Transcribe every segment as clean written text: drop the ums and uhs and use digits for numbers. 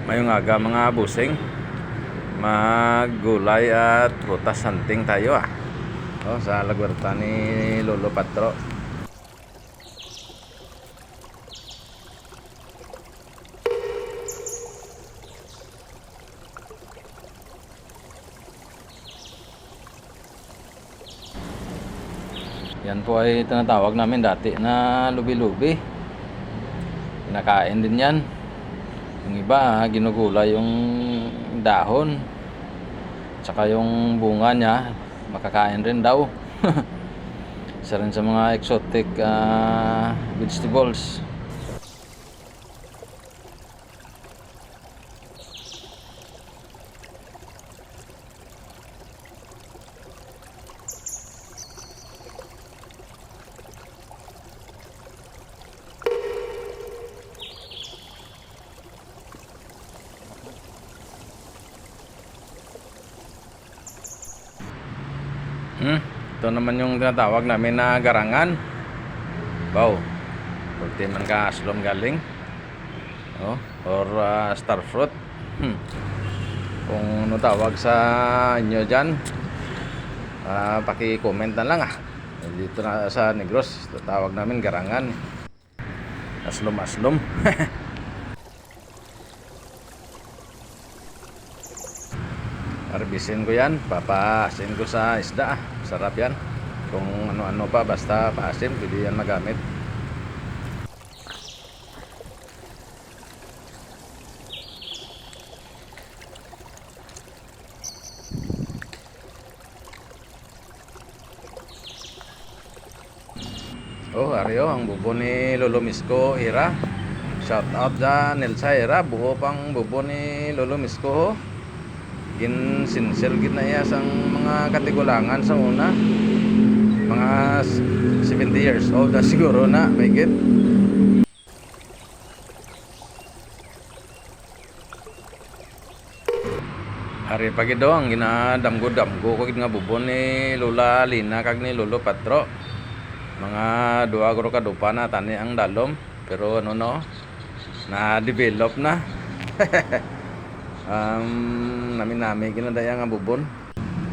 Mayong aga mga busing, maggulay at prutas hunting tayo sa lagwarta ni Lolo Patro. Yan po ay tinatawag namin dati na lubi-lubi. Kinakain din yan. Yung iba ginugulay yung dahon, tsaka yung bunga niya makakain rin daw. Isa rin sa mga exotic vegetables. Ito naman yung tinatawag namin na garangan. Wow, pwede man ka aslom galing, or starfruit. Kung ano tawag sa inyo dyan, paki-comment na lang dito na sa Negros, tawag namin garangan, aslom. Harbisin ko yan, papaasin ko sa isda. Sarap yan. Kung ano-ano pa, basta paasin, pwede yan magamit. Aryo, ang bubo ni Lolo Misko Hira. Shout out sa Nelsa Hira, buo pang bubo ni Lolo Misko gin sinsel gid na iya sang mga katigulangan sa una, mga 70 years old na siguro na mahigit. Hari pagi do ang ginadamgo-damgo ko gid nga bubo ni Lola Lina kag ni Lolo Patro. Mga duwa guro ka dupa na tani ang dalom, pero na develop na. Nami ginadaya nga bubon.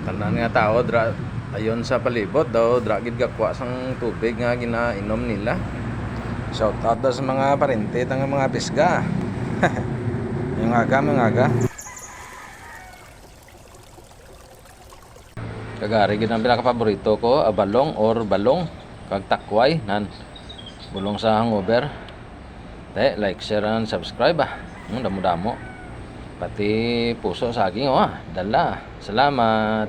Tanan nga tao dra ayon sa palibot daw dra gid gakwa sang tubig nga ginainom nila. Shout out daw sa mga parente tang mga pisga. Yung aga. Kagari gid ang pinaka-paborito ko, abalong or balong kag takway nan bulong sa hangover. Like, share and subscribe damo-damo. Pati puso saging dala. Salamat.